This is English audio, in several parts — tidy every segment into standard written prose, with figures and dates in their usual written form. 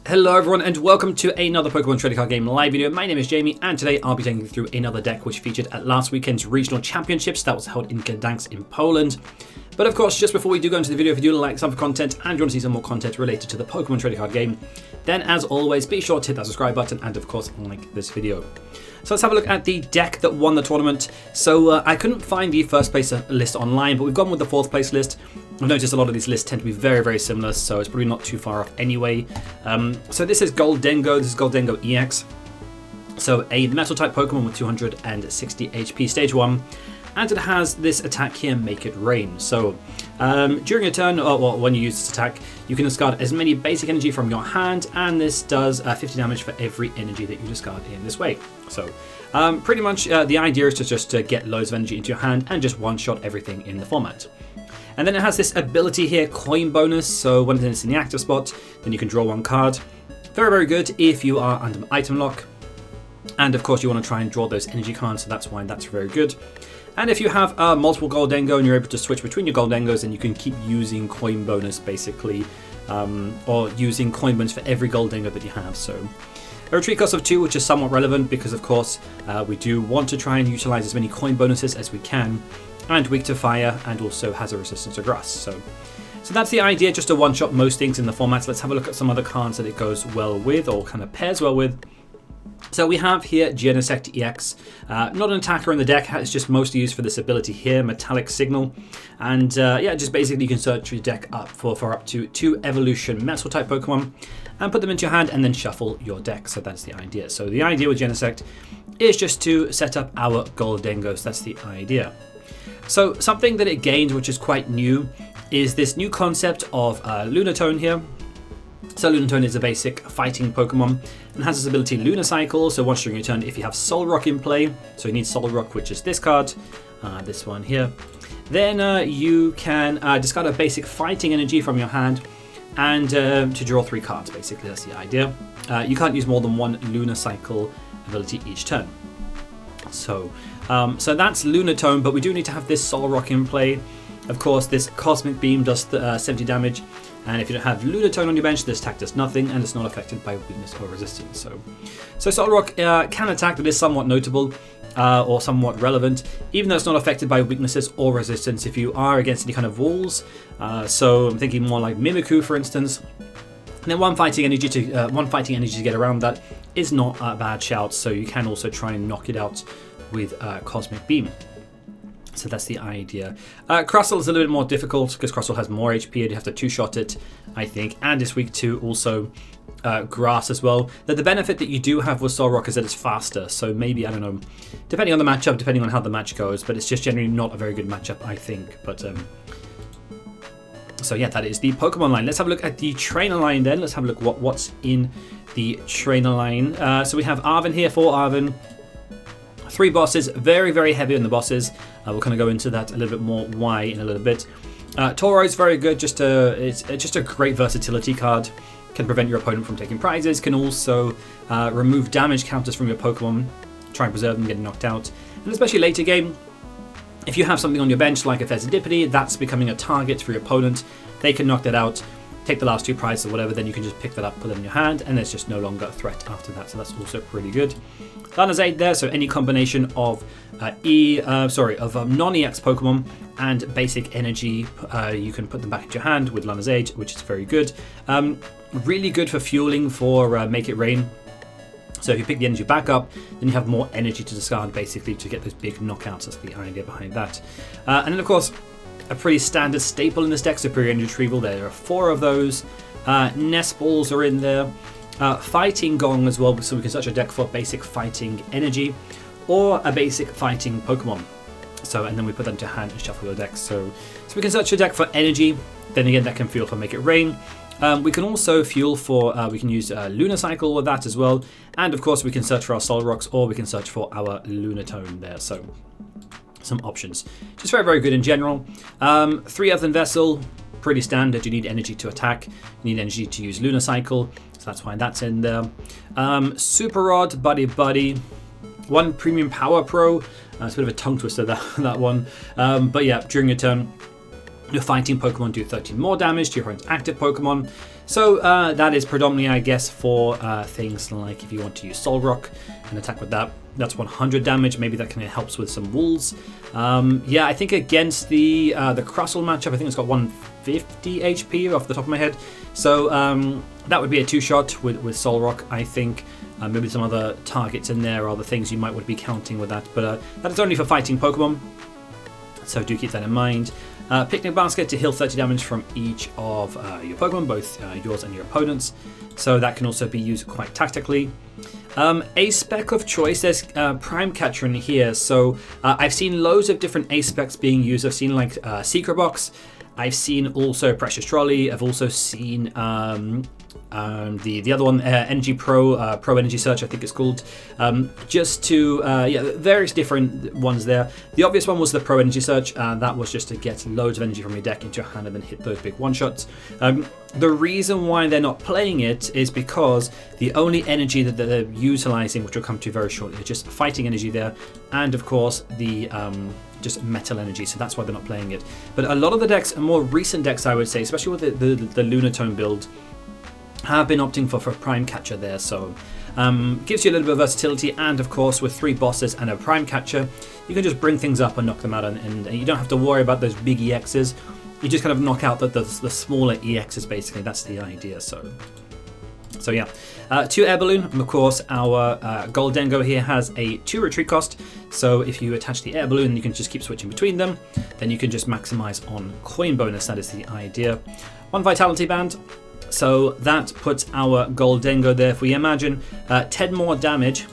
Hello everyone and welcome to another Pokemon Trading Card Game live video. My name is Jamie and today I'll be taking you through another deck which featured at last weekend's Regional Championships that was held in Gdańsk in Poland. But of course, just before we do go into the video, if you do like some content and you want to see some more content related to the Pokemon Trading Card Game, then as always, be sure to hit that subscribe button and of course like this video. So let's have a look at the deck that won the tournament. So I couldn't find the first place list online, but we've gone with the fourth place list. I've noticed a lot of these lists tend to be very similar, so it's probably not too far off anyway. So this is Gholdengo, this is Gholdengo EX. So a metal type Pokemon with 260 HP stage 1. And it has this attack here, Make It Rain. So during your turn, or when you use this attack, you can discard as many basic energy from your hand, and this does 50 damage for every energy that you discard in this way. So pretty much the idea is to just get loads of energy into your hand and just one-shot everything in the format. And then it has this ability here, Coin Bonus. So when it's in the active spot, then you can draw one card. Very good if you are under item lock. And of course you want to try and draw those energy cards, so that's why that's very good. And if you have multiple Gholdengo and you're able to switch between your Gholdengos, then you can keep using Coin Bonus basically, or using Coin Bonus for every Gholdengo that you have. So a retreat cost of 2, which is somewhat relevant because of course we do want to try and utilize as many Coin Bonuses as we can, and weak to fire, and also has a resistance to grass. So that's the idea, just to one-shot most things in the format. Let's have a look at some other cards that it goes well with, or kind of pairs well with. So we have here Genesect EX, not an attacker in the deck, it's just mostly used for this ability here, Metallic Signal. And yeah, just basically you can search your deck up for up to 2 evolution metal type Pokemon and put them into your hand and then shuffle your deck. So that's the idea. So the idea with Genesect is just to set up our Gholdengos, that's the idea. So something that it gained, which is quite new, is this new concept of Lunatone here. So Lunatone is a basic fighting Pokemon and has this ability Lunacycle. So once during your turn, if you have Solrock in play, so you need Solrock, which is this card, this one here, then you can discard a basic fighting energy from your hand and to draw 3 cards, basically, that's the idea. You can't use more than one Lunacycle ability each turn. So that's Lunatone, but we do need to have this Solrock in play. Of course, this Cosmic Beam does 70 damage, and if you don't have Lunatone on your bench, this attack does nothing, and it's not affected by weakness or resistance. So Solrock can attack, that is somewhat notable, or somewhat relevant, even though it's not affected by weaknesses or resistance if you are against any kind of walls. So I'm thinking more like Mimikyu, for instance. And then one fighting energy to get around that is not a bad shout, so you can also try and knock it out with Cosmic Beam. So that's the idea. Crustle is a little bit more difficult because Crustle has more HP and you have to 2-shot it, I think, and it's weak to also grass as well. The benefit that you do have with Solrock is that it's faster, so maybe, I don't know, depending on the matchup, depending on how the match goes, but it's just generally not a very good matchup, I think. But so yeah, that is the Pokemon line. Let's have a look at the trainer line then. Let's have a look what's in the trainer line. So we have Arven here for Arven. 3 bosses, very heavy on the bosses. We'll kind of go into that a little bit more why in a little bit. Turo is very good, it's just a great versatility card. Can prevent your opponent from taking prizes, can also remove damage counters from your Pokemon, try and preserve them getting knocked out. And especially later game, if you have something on your bench like a Fezandipiti, that's becoming a target for your opponent. They can knock that out, take the last 2 prizes or whatever, then you can just pick that up, put it in your hand, and there's just no longer a threat after that, so that's also pretty good. Lana's 8 there, so any combination of non-EX Pokemon and basic energy, you can put them back into your hand with Lana's Age, which is very good. Really good for fueling for Make It Rain. So if you pick the energy back up, then you have more energy to discard, basically, to get those big knockouts. That's the idea behind that. And then, of course, a pretty standard staple in this deck, Superior Energy Retrieval. There are 4 of those. Nest Balls are in there. Fighting Gong as well, so we can search a deck for basic fighting energy or a basic fighting Pokemon. So, and then we put that into hand and shuffle your deck. So we can search your deck for energy. Then again, that can fuel for Make It Rain. We can also fuel for, we can use Lunacycle with that as well. And of course, we can search for our Solrocks, or we can search for our Lunatone there. So some options. Just very good in general. 3 Earthen Vessel, pretty standard. You need energy to attack. You need energy to use Lunacycle. So that's why that's in there. Super Rod, Buddy-Buddy. 1 Premium Power Pro. It's a bit of a tongue twister, that one. But yeah, during your turn, your fighting Pokemon do 13 more damage to your opponent's active Pokemon. So that is predominantly, I guess, for things like if you want to use Solrock and attack with that. That's 100 damage. Maybe that kind of helps with some walls. Yeah, I think against the Crustle matchup, I think it's got 150 HP off the top of my head. So that would be a 2-shot with Solrock, I think. Maybe some other targets in there or other things you might want to be counting with that. But that is only for fighting Pokemon, so do keep that in mind. Picnic Basket to heal 30 damage from each of your Pokemon, both yours and your opponent's. So that can also be used quite tactically. A spec of choice, there's Prime Catcher in here. So I've seen loads of different A specs being used. I've seen like Secret Box. I've seen also Precious Trolley. I've also seen the other one, Energy Pro, Pro Energy Search, I think it's called. Just to, yeah, various different ones there. The obvious one was the Pro Energy Search. That was just to get loads of energy from your deck into your hand and then hit those big one-shots. The reason why they're not playing it is because the only energy that they're utilizing, which we'll come to very shortly, is just fighting energy there, and of course the just metal energy, so that's why they're not playing it. But a lot of the decks, and more recent decks I would say, especially with the Lunatone build, have been opting for Prime Catcher there, so gives you a little bit of versatility, and of course with 3 bosses and a Prime Catcher, you can just bring things up and knock them out, and you don't have to worry about those big EXs. You just kind of knock out the smaller EXs, basically. That's the idea. So yeah. 2 Air Balloon, and of course our Gholdengo here has a 2 retreat cost, so if you attach the Air Balloon you can just keep switching between them, then you can just maximize on coin bonus. That is the idea. 1 Vitality Band, so that puts our Gholdengo there. If we imagine 10 more damage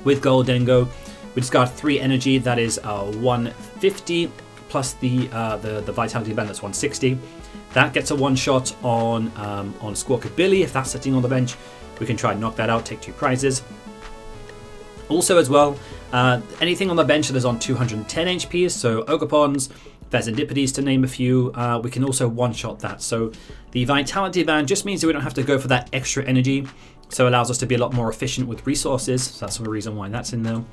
with Gholdengo, we discard 3 energy, that is 150, plus the Vitality Band, that's 160. That gets a 1-shot on Squawker Billy. If that's sitting on the bench, we can try and knock that out, take 2 prizes. Also as well, anything on the bench that is on 210 HP, so Ogopons, Fezandipitis to name a few, we can also 1-shot that. So the Vitality Band just means that we don't have to go for that extra energy, so it allows us to be a lot more efficient with resources. So that's the reason why that's in there.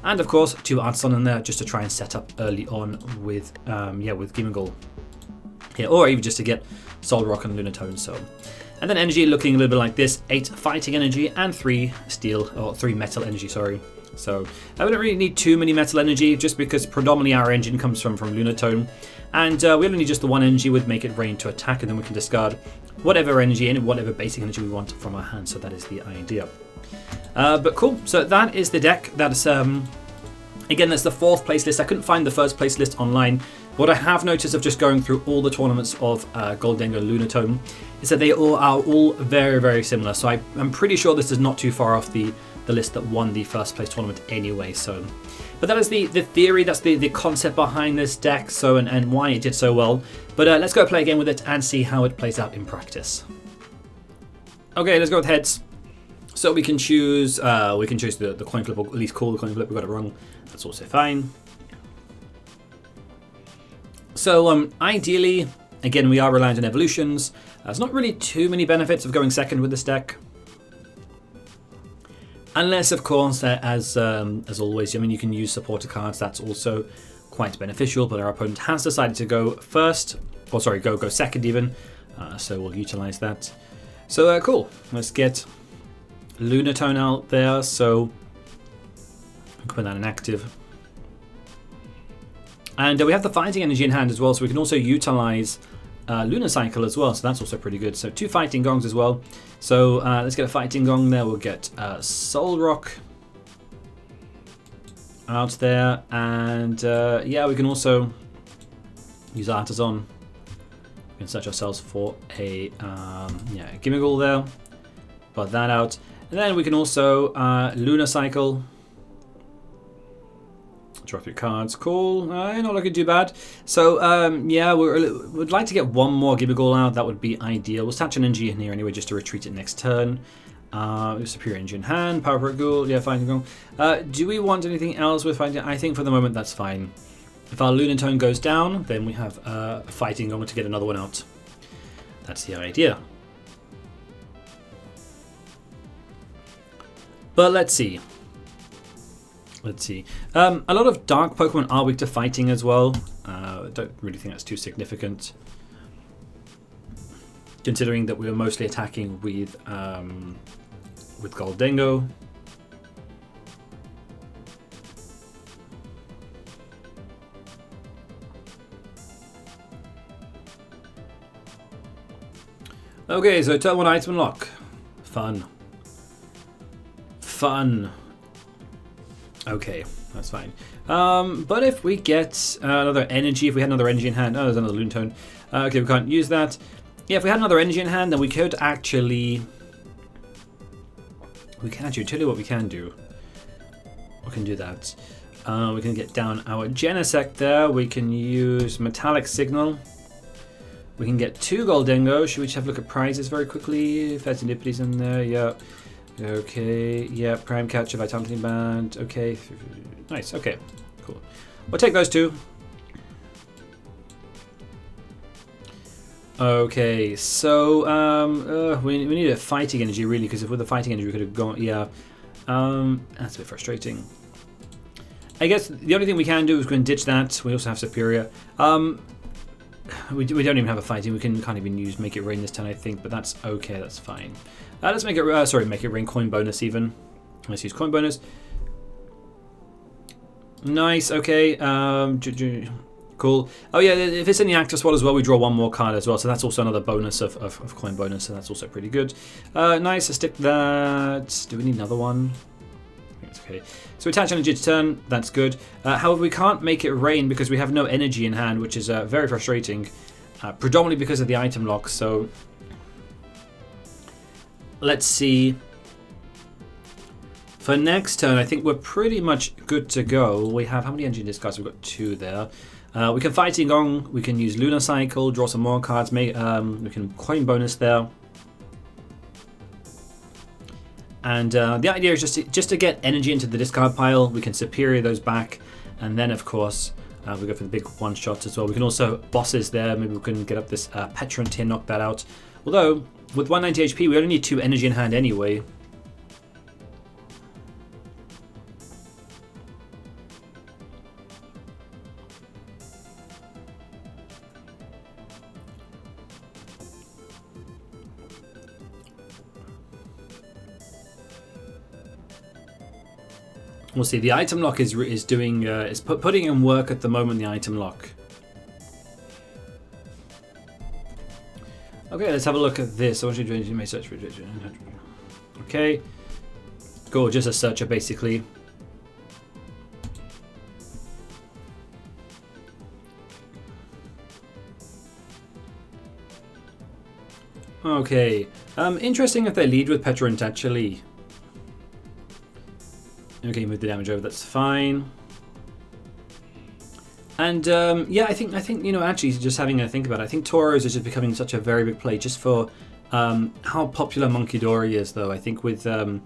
And of course, 2 Artazon in there just to try and set up early on with Gimmighoul here, or even just to get Solrock and Lunatone. So, and then energy looking a little bit like this: 8 fighting energy and 3 steel, or 3 metal energy. Sorry. So we don't really need too many metal energy, just because predominantly our engine comes from Lunatone, and we only need just the 1 energy with Make It Rain to attack, and then we can discard whatever energy and whatever basic energy we want from our hand. So that is the idea. But cool. So that is the deck. That's again, that's the 4th place list. I couldn't find the 1st place list online. What I have noticed of just going through all the tournaments of Gholdengo Lunatone is that they are all very, very similar. So I'm pretty sure this is not too far off the list that won the 1st place tournament anyway. So, but that is the theory. That's the concept behind this deck. So and why it did so well. But let's go play a game with it and see how it plays out in practice. Okay, let's go with heads. So we can choose the coin flip, or at least call the coin flip. We got it wrong. That's also fine. So ideally, again, we are reliant on evolutions. There's not really too many benefits of going second with this deck, unless, of course, as always, I mean, you can use supporter cards. That's also quite beneficial. But our opponent has decided to go first, or sorry, go second even. So we'll utilize that. So cool. Let's get Lunatone out there. So I'll put that in active. And we have the fighting energy in hand as well, so we can also utilize Lunacycle as well, so that's also pretty good. So 2 fighting gongs as well. So let's get a fighting gong there. We'll get Solrock out there, and yeah, we can also use Artazon. We can search ourselves for a Gimmighoul there. Put that out, and then we can also Lunacycle. Draw 3 cards. Cool. Not looking too bad. So, yeah, we'd like to get 1 more Gimmighoul out. That would be ideal. We'll attach an energy in here anyway, just to retreat it next turn. Superior energy in hand. Power Pro Ghoul. Yeah, Fighting Gong. Do we want anything else with Fighting? I think for the moment that's fine. If our Lunatone goes down, then we have Fighting Gong to get another one out. That's the idea. But let's see. A lot of dark Pokemon are weak to fighting as well. I don't really think that's too significant. considering that we were mostly attacking with Gholdengo. Okay, so turn 1 item lock. Fun. Fun. Okay, that's fine. But if we get another energy, if we had another energy in hand, oh, there's another Lunatone. Okay, we can't use that. Yeah, if we had another energy in hand, then we could actually... We can actually tell you what we can do. We can do that. We can get down our Genesect there. We can use Metallic Signal. We can get 2 Gholdengo. Should we just have a look at prizes very quickly? Fezandipiti's in there, yeah. Okay, yeah, Prime Catcher, Vitality Band, okay. Nice, okay, cool. We'll take those 2. Okay, so we need a Fighting Energy really, because if with the Fighting Energy we could have gone, yeah. That's a bit frustrating. I guess the only thing we can do is go and ditch that. We also have Superior. We don't even have a fighting. We can't even use Make It Rain this turn, I think, but that's okay. That's fine. Let's make it. Sorry, Make It Rain coin bonus even. Let's use coin bonus. Nice. Okay. Cool. Oh yeah, if it's in the active spot as well, we draw 1 more card as well. So that's also another bonus of coin bonus. So that's also pretty good. Nice. Let's stick that. Do we need another one? It's okay. So attach energy to turn, that's good. However, we can't make it rain because we have no energy in hand, which is very frustrating, predominantly because of the item lock. So let's see. For next turn, I think we're pretty much good to go. We have, how many energy discards? We've got 2 there. We can Fighting Gong, we can use Lunar Cycle, draw some more cards, we can coin bonus there. And the idea is just to get energy into the discard pile. We can Superior those back, and then of course we go for the big one shots as well. We can also bosses there. Maybe we can get up this Petrant here, knock that out. Although with 190 HP, we only need 2 energy in hand anyway. We'll see. The item lock is doing is putting in work at the moment. The item lock. Okay, let's have a look at this. I want you to do my search for. Okay, cool. Just a searcher basically. Okay. Interesting if they lead with Petrant actually. Okay, move the damage over. That's fine. And yeah, I think you know, actually, just having a think about it, I think Turo's is just becoming such a very big play just for how popular Monkey Dory is, though. I think with nice,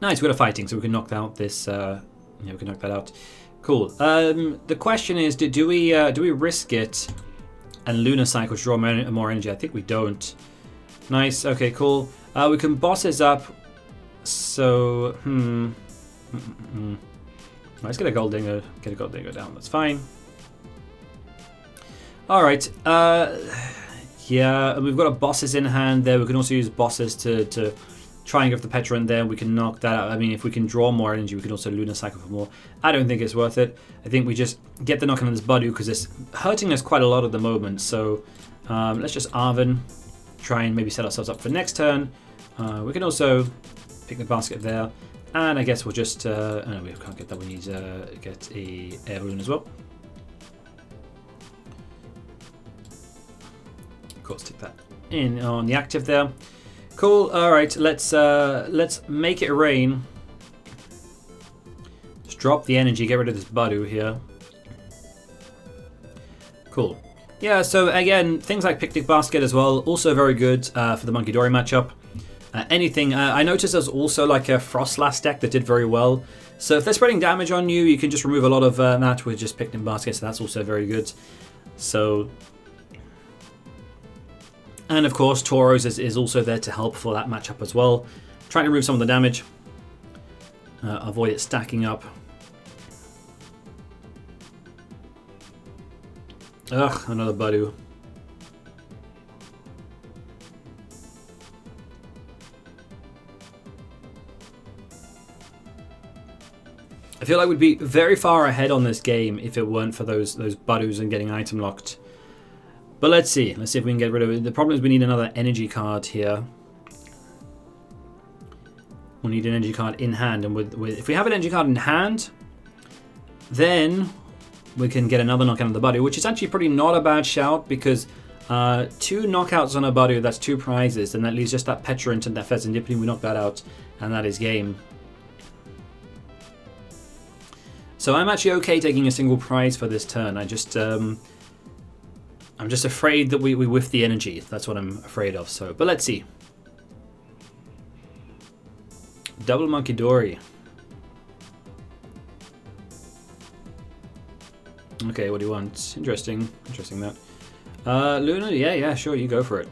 we've got a fighting, so we can knock out this. Yeah, we can knock that out. Cool. The question is, do we risk it and Lunar Cycle to draw more energy? I think we don't. Nice. Okay, cool. We can bosses up. So, let's get a Gholdengo. Get a Gholdengo down. That's fine. All right. Yeah, we've got a bosses in hand there. We can also use bosses to try and get the Petrant there. We can knock that out. I mean, if we can draw more energy, we can also Lunar Cycle for more. I don't think it's worth it. I think we just get the knock on this Buddy because it's hurting us quite a lot at the moment. So let's just Arven, try and maybe set ourselves up for next turn. We can also Picnic Basket there, and I guess we'll just oh no, we can't get that. We need to get a Air Balloon as well. Of course, stick that in on the active there. Cool. All right, let's make it rain. Just drop the energy, get rid of this Buddy here. Cool. Yeah. So again, things like Picnic Basket as well, also very good for the Monkey Dory matchup. Anything. I noticed there's also like a Frostlass deck that did very well. So if they're spreading damage on you, you can just remove a lot of that with just Picnic Basket. So that's also very good. So, and of course, Turo's is also there to help for that matchup as well. Trying to remove some of the damage. Avoid it stacking up. Ugh, another Buddy. I feel like we'd be very far ahead on this game if it weren't for those Buddoos and getting item locked. But let's see. Let's see if we can get rid of it. The problem is we need another energy card here. We'll need an energy card in hand. And if we have an energy card in hand, then we can get another knockout on the Buddoo, which is actually probably not a bad shout because 2 knockouts on a Buddoo, that's 2 prizes. And that leaves just that Petrant and that Fezandipiti. We knock that out, and that is game. So I'm actually okay taking a single prize for this turn. I'm just afraid that we whiff the energy. That's what I'm afraid of. So, but let's see. Double Monkey Dory. Okay, what do you want? Interesting. Interesting that. Luna, yeah, sure, you go for it.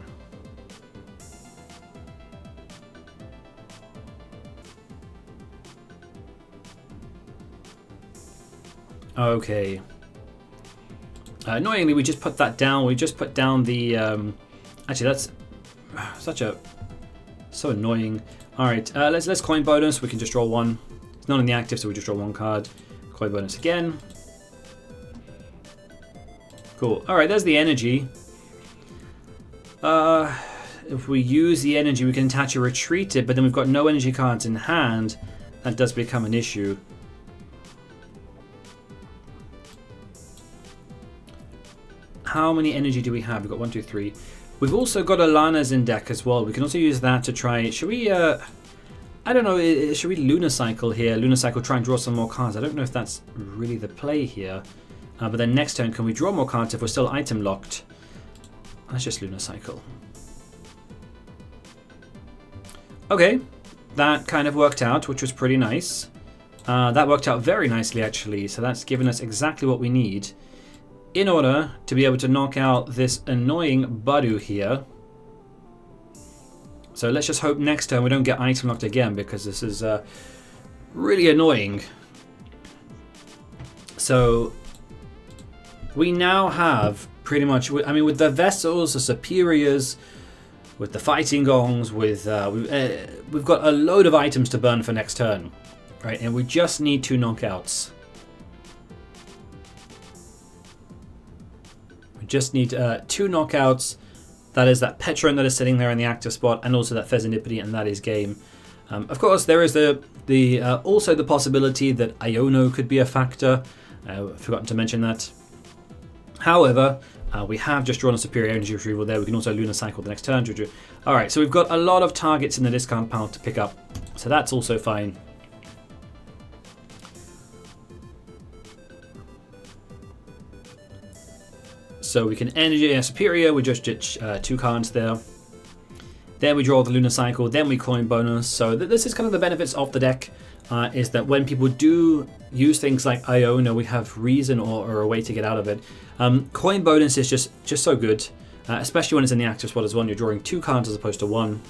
Okay. Annoyingly, we just put that down. We just put down the... actually, that's so annoying. All right, let's coin bonus. We can just draw 1. It's not in the active, so we just draw 1 card. Coin bonus again. Cool. All right, there's the energy. If we use the energy, we can attach a retreated, but then we've got no energy cards in hand. That does become an issue. How many energy do we have? We've got 1, 2, 3. We've also got a Lana's in deck as well. We can also use that to try... Should we... I don't know. Should we Lunacycle here? Lunacycle, try and draw some more cards. I don't know if that's really the play here. But then next turn, can we draw more cards if we're still item locked? Let's just Lunacycle. Okay. That kind of worked out, which was pretty nice. That worked out very nicely, actually. So that's given us exactly what we need in order to be able to knock out this annoying Buddoo here. So let's just hope next turn we don't get item locked again, because this is really annoying. So we now have pretty much, I mean, with the vessels, the superiors, with the fighting gongs, with we've got a load of items to burn for next turn, right? And we just need 2 knockouts. Just need 2 knockouts. That is that Petrant that is sitting there in the active spot, and also that Fezandipiti, and that is game. Of course, there is also the possibility that Iono could be a factor. I've forgotten to mention that. However, we have just drawn a superior energy retrieval there. We can also Lunacycle the next turn. All right, so we've got a lot of targets in the discount pile to pick up, so that's also fine. So we can energy superior, we just ditch 2 cards there. Then we draw the Lunacycle, then we coin bonus. So this is kind of the benefits of the deck, is that when people do use things like Iono, we have reason or a way to get out of it. Coin bonus is just so good, especially when it's in the active spot as well. You're drawing 2 cards as opposed to 1.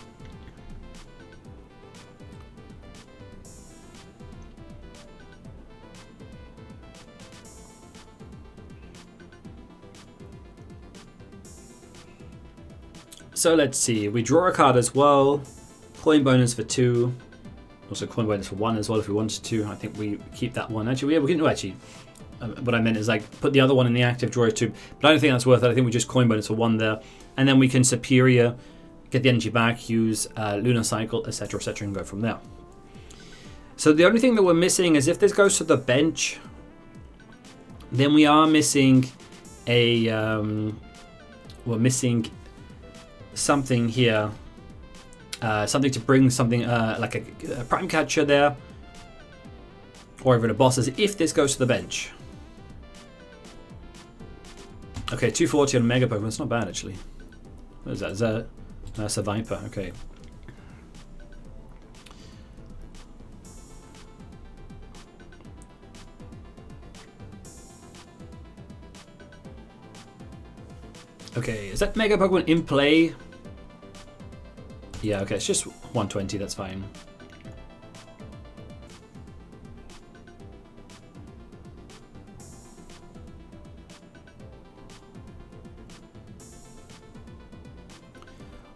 So let's see, we draw a card as well, coin bonus for 2, also coin bonus for 1 as well if we wanted to. I think we keep that one. Actually, yeah, we can, no, actually, what I meant is like put the other one in the active, draw it 2, but I don't think that's worth it. I think we just coin bonus for 1 there, and then we can superior, get the energy back, use Lunacycle, etc., and go from there. So the only thing that we're missing is if this goes to the bench, then we are missing a, we're missing something here, something to bring something like a Prime Catcher there, or even a Bosses if this goes to the bench. Okay, 240 on Mega Pokemon, that's not bad actually. What is that? Is that that's a Viper? Okay. Okay, is that Mega Pokemon in play? Yeah, okay, it's just 120, that's fine.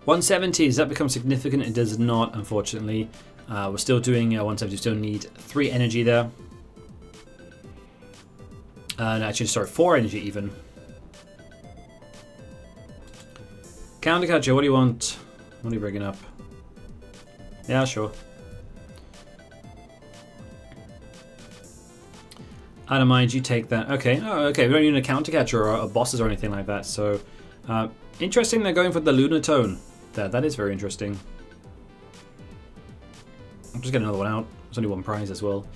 $170, does that become significant? It does not, unfortunately. We're still doing 170, still need 3 energy there. No, actually, sorry, 4 energy even. Counter Catcher, what do you want? What are you bringing up? Yeah, sure. I don't mind, you take that. Okay, oh, okay, we don't need a Counter Catcher or bosses or anything like that, so... interesting they're going for the Lunatone. That is very interesting. I'll just get another one out. There's only one prize as well.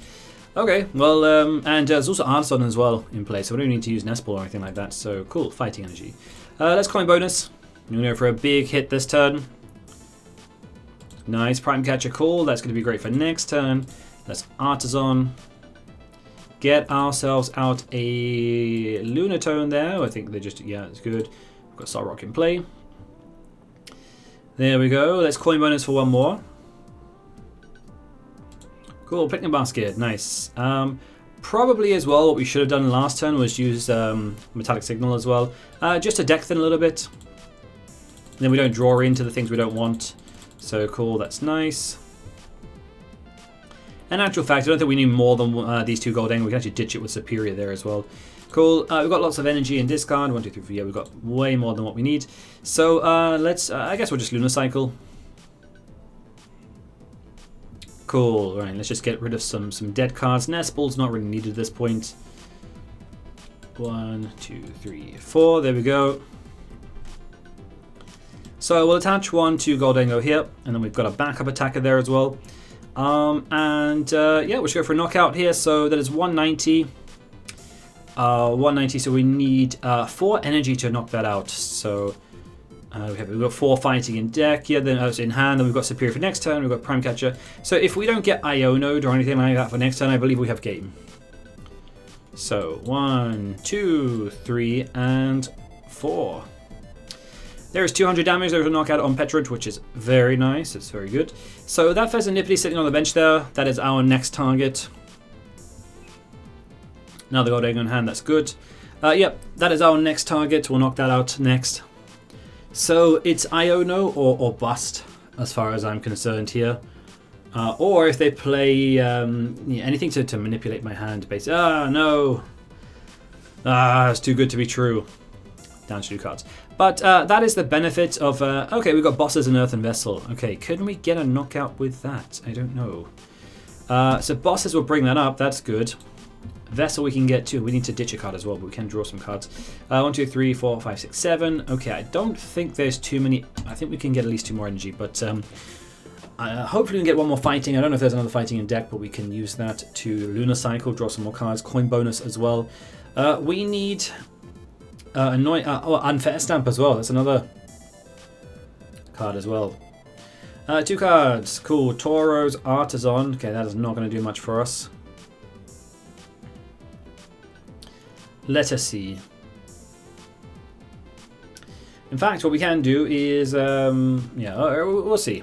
Okay, well, and there's also Artazon as well in place, so we don't need to use Nest Ball or anything like that, so cool, Fighting Energy. Let's coin bonus. I'm going to go for a big hit this turn. Nice, Prime Catcher cool, that's going to be great for next turn. Let's Artazon. Get ourselves out a Lunatone there. I think they just, yeah, it's good. We've got Solrock in play. There we go, let's coin bonus for one more. Cool, Picnic Basket, nice. Probably as well, what we should have done last turn was use Metallic Signal as well. Just to deck thin a little bit. Then we don't draw into the things we don't want. So cool, that's nice. In actual fact, I don't think we need more than these 2 Gholdengo. We can actually ditch it with Superior there as well. Cool, we've got lots of energy and discard. 1, 2, 3, 4, yeah, we've got way more than what we need. So let's, I guess we'll just Lunacycle. Cool, right, let's just get rid of some dead cards. Nest Ball's not really needed at this point. 1, 2, 3, 4, there we go. So we'll attach 1 to Gholdengo here, and then we've got a backup attacker there as well. Yeah, we'll just go for a knockout here, so that is 190. 190, so we need 4 energy to knock that out. So we've got 4 fighting in deck, yeah, then in hand, then we've got Superior for next turn, we've got Prime Catcher. So if we don't get Ionode or anything like that for next turn, I believe we have game. So 1, 2, 3, and 4. There's 200 damage, there's a knockout on Petridge, which is very nice, it's very good. So that Fezandipiti sitting on the bench there, that is our next target. Now the Gholdengo in hand, that's good. Yep, that is our next target, we'll knock that out next. So it's Iono or bust, as far as I'm concerned here. Or if they play yeah, anything to manipulate my hand, basically. Ah, no! Ah, it's too good to be true. Down to 2 cards. But that is the benefit of... okay, we've got bosses and Earthen Vessel. Okay, couldn't we get a knockout with that? I don't know. So bosses will bring that up, that's good. Vessel we can get too. We need to ditch a card as well, but we can draw some cards. 1, 2, 3, 4, 5, 6, 7. Okay, I don't think there's too many... I think we can get at least 2 more energy, but hopefully we can get 1 more fighting. I don't know if there's another fighting in deck, but we can use that to Lunacycle, draw some more cards, coin bonus as well. We need... Unfair Stamp as well. That's another card as well. 2 cards. Cool. Turo's Artazon. Okay, that is not going to do much for us. Let us see. In fact, what we can do is, yeah, we'll see.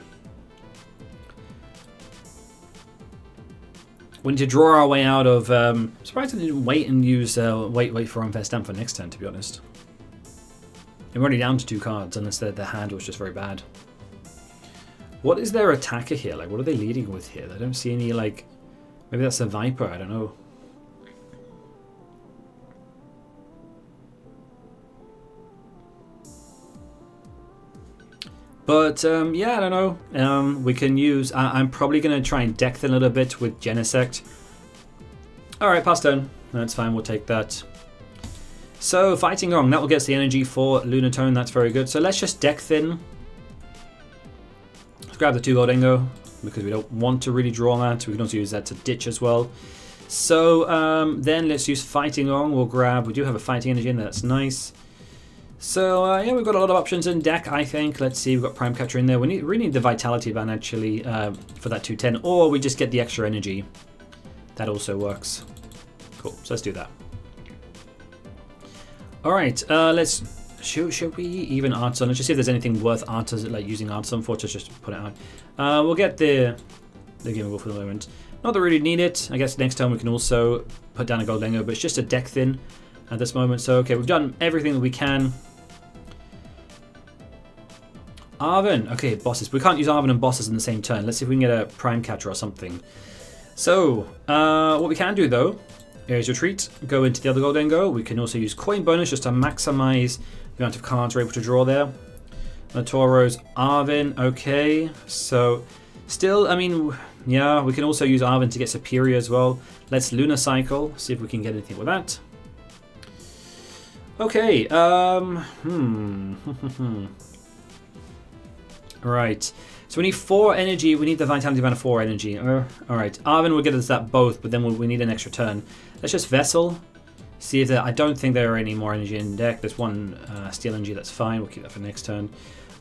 We need to draw our way out of. Surprised I didn't wait and use wait for Unfair Stamp for next turn. To be honest, I'm already down to 2 cards, unless the hand was just very bad. What is their attacker here? Like, what are they leading with here? I don't see any like. Maybe that's a Viper. I don't know. But yeah, I don't know. We can use. I'm probably going to try and deck thin a little bit with Genesect. Alright, pass turn. That's fine, we'll take that. So, Fighting Gong, that will get us the energy for Lunatone, that's very good. So let's just deck thin. Let's grab the 2 Gholdengo, because we don't want to really draw that. We can also use that to ditch as well. So then let's use Fighting Gong. We'll grab. We do have a Fighting Energy in there, that's nice. So yeah, we've got a lot of options in deck, I think. Let's see, we've got Prime Catcher in there. We really need the Vitality Band, actually, for that 210. Or we just get the extra energy. That also works. Cool, so let's do that. Alright, let's... Should we even Artazon? Let's just see if there's anything worth Artazon, like using Artazon for, to just put it out. We'll get the Gimmighoul for the moment. Not that we really need it. I guess next time we can also put down a Gholdengo, but it's just a deck thin at this moment. So okay, we've done everything that we can. Arven. Okay, bosses. We can't use Arven and bosses in the same turn. Let's see if we can get a Prime Catcher or something. So, what we can do though, Here's Retreat. Go into the other Gholdengo. We can also use coin bonus just to maximize the amount of cards we're able to draw there. The Turo's Arven. Okay, so still, I mean, yeah, we can also use Arven to get superior as well. Let's Luna Cycle, see if we can get anything with that. Okay, Right, so we need 4 energy, we need the Vitality Band of 4 energy. Alright, Arven will get us that both, but then we need an extra turn. Let's just Vessel, see if there, I don't think there are any more energy in deck. There's one Steel Energy, that's fine, we'll keep that for next turn.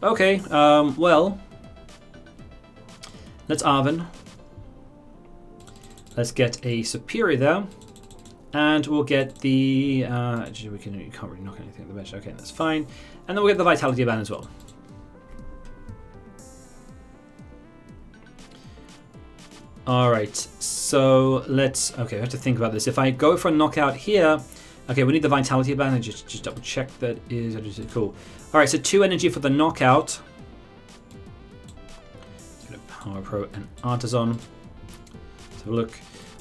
Okay, well, let's Arven. Let's get a superior there. And we'll get the, you can't really knock anything at the bench, okay, that's fine. And then we'll get the Vitality Band as well. Alright, so let's, okay, I have to think about this. If I go for a knockout here, okay, we need the Vitality Band, and just double check that is, cool. Alright, so 2 energy for the knockout. Power Pro and Artazon. So look,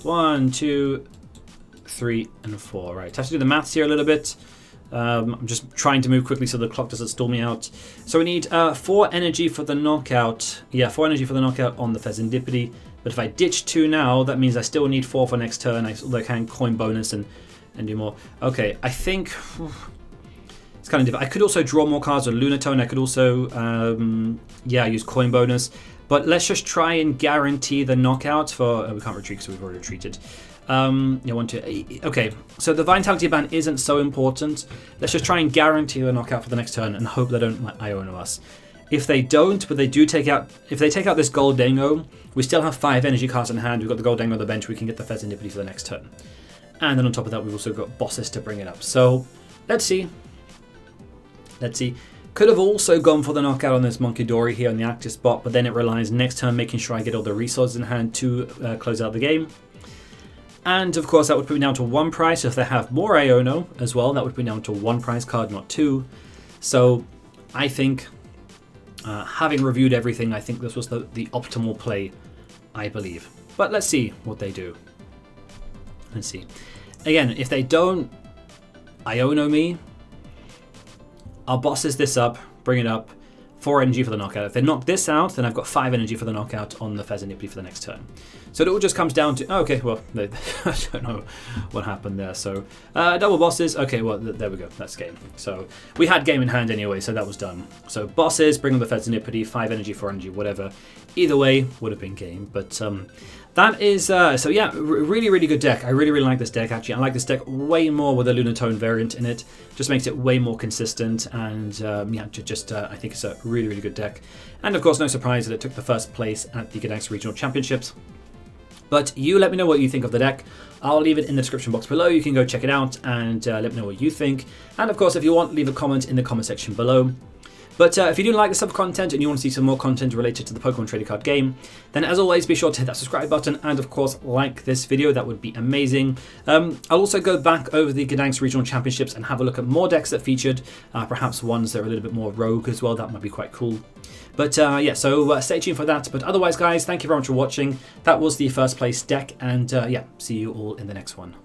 1, 2, 3, and 4. Right, have to do the maths here a little bit. I'm just trying to move quickly so the clock doesn't stall me out. So we need 4 energy for the knockout. Yeah, 4 energy for the knockout on the Fezandipiti. But if I ditch 2 now, that means I still need 4 for next turn. I can coin bonus and do more. Okay, I think it's kind of different. I could also draw more cards with Lunatone. I could also, yeah, use coin bonus. But let's just try and guarantee the knockout for... we can't retreat because we've already retreated. Yeah, 1, 2... Okay, so the Vitality Band isn't so important. Let's just try and guarantee the knockout for the next turn and hope they don't like Iono us. If they don't, but they do take out... If they take out this Gholdengo, we still have 5 energy cards in hand. We've got the Gholdengo on the bench. We can get the Fezandipiti for the next turn. And then on top of that, we've also got bosses to bring it up. So, let's see. Let's see. Could have also gone for the knockout on this Monkey Dory here on the active spot, but then it relies next turn making sure I get all the resources in hand to close out the game. And of course that would put me down to 1 prize. So if they have more Iono as well, that would put me down to 1 prize card, not 2. So I think, having reviewed everything, I think this was the optimal play, I believe. But let's see what they do. Let's see. Again, if they don't Iono me, I'll bosses this up, bring it up, 4 energy for the knockout. If they knock this out, then I've got 5 energy for the knockout on the Fezandipiti for the next turn. So it all just comes down to... okay, well, I don't know what happened there. So, double bosses. Okay, well, there we go. That's game. So, we had game in hand anyway, so that was done. So, bosses, bring on the Fezandipiti, 5 energy, 4 energy, whatever. Either way, would have been game. But that is... so, yeah, really, really good deck. I really, really like this deck, actually. I like this deck way more with a Lunatone variant in it. Just makes it way more consistent. And, yeah, I think it's a really, really good deck. And, of course, no surprise that it took the first place at the Gdańsk Regional Championships. But you let me know what you think of the deck. I'll leave it in the description box below. You can go check it out and let me know what you think. And of course, if you want, leave a comment in the comment section below. But if you do like this type of content and you want to see some more content related to the Pokemon trading card game, then as always, be sure to hit that subscribe button and of course, like this video. That would be amazing. I'll also go back over the Gdańsk Regional Championships and have a look at more decks that featured, perhaps ones that are a little bit more rogue as well. That might be quite cool. But yeah, so stay tuned for that. But otherwise, guys, thank you very much for watching. That was the first place deck, and yeah, see you all in the next one.